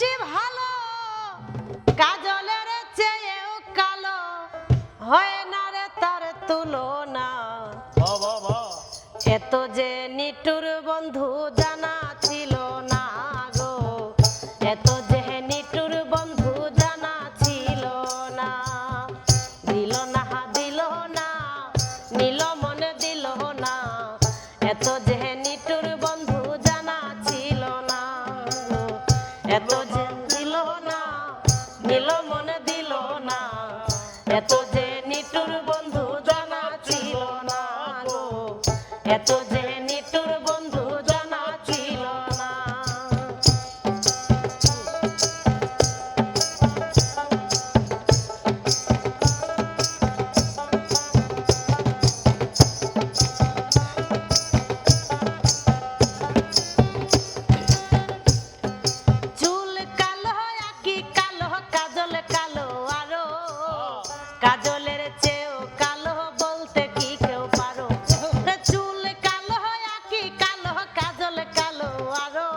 বাসি ভালো কাজলের চেয়েও কালো হয় না রে তার তুলনা এত যে নিটুর বন্ধু জানা ছিল না গো এত যে নিটুর বন্ধু জানা ছিল না দিল না নীল মনে দিল না এত যে নিটুর বন্ধু জানা ছিল না গো এত যে দিল না নীল মনে দিল না এত যে নিটুর বন্ধু জানা ছিল না গো এত যে নিটুর বন্ধু জানা ছিল না চুল কালো আকি কালো কাজল কালো আরো কাজলের চেয়েও কালো বলতে কি কেউ পারো চুল কালো আকি কালো কাজল কালো আরো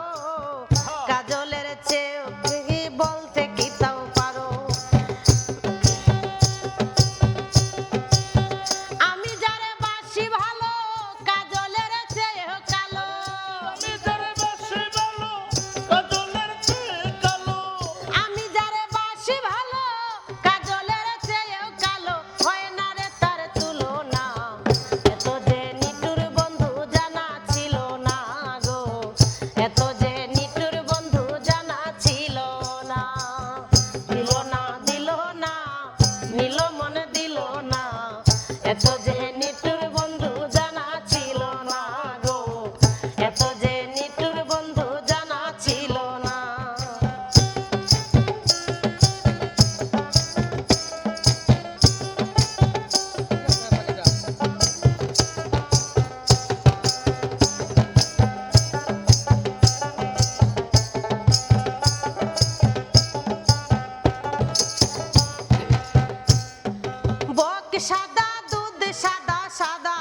কাজলের চেয়েও কি বলতে কি তাও পারো আমি যারে বাসি ভালো কাজলের চেয়েও কালো আমি যারে বাসি ভালো কাজলের চেয়েও কালো হয় না রে তার তুলনা এত যে নিটুর বন্ধু জানা ছিল না গো এত যে নিটুর বন্ধু জানা ছিল না দিল না নীল মনে দিল না এত যে নিটুর বন্ধু জানা ছিল না গো এত যে নিটুর বন্ধু জানা ছিল না বক সাদা দুধ সাদা সাদা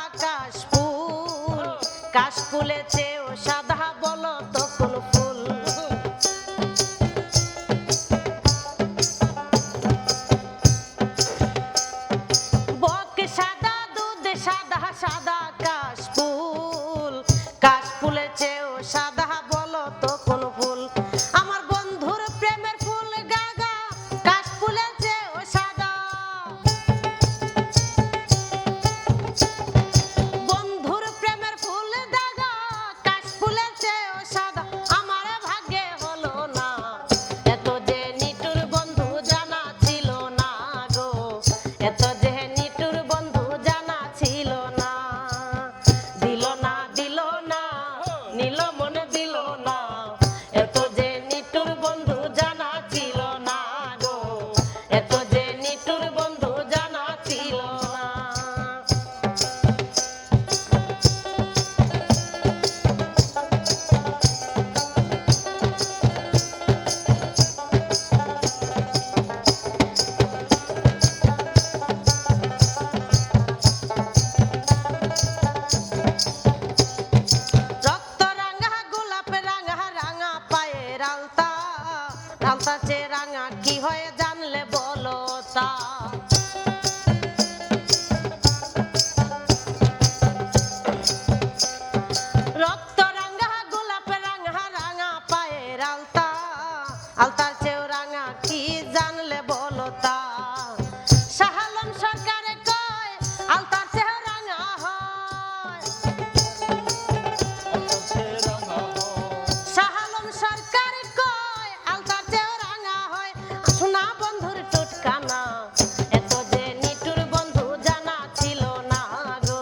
কাশফুলের চেয়েও সাদা বলো তো কোন ফুল বক সাদা দুধ সাদা সাদা কাশফুলের চেয়েও সাদা বলো তো কোন ফুল আমার বন্ধুর প্রেমের ফুল গাগা কাশফুলের চেয়েও সাদা বন্ধুর প্রেমের ফুল দাগা কাশফুলের চেয়েও সাদা আমার ভাগ্যে হলো না এত যে নিটুর বন্ধু জানা ছিল না গো এত যে নিটুর বন্ধু জানা ছিল না দিল না নীল মনে দিল না এত যে নিটুর বন্ধু জানা ছিল না গো এত যে নিটুর বন্ধু জানা ছিল না রক্ত রাঙা গোলাপ রাঙা রাঙা পায়ের আলতা আলতা চে রাঙা কি হয় জানলে বলো তা রক্ত রাঙা গোলাপ রাঙা রাঙা পায়ের আলতা আলতার চেয়েও রাঙা কি জানলে বলো তা শাহালম সরকারে কয় আলতার চেয়েও রাঙা হয় শাহালম সরকার কয় আলতার চেয়েও রাঙা হয় সোনা বন্ধুর টুটকানা এত যে নিটুর বন্ধু জানা ছিল না গো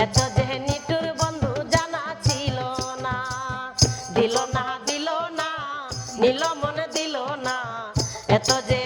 এত যে নিটুর বন্ধু জানা ছিল না দিল না নীল মনে দিল না এত যে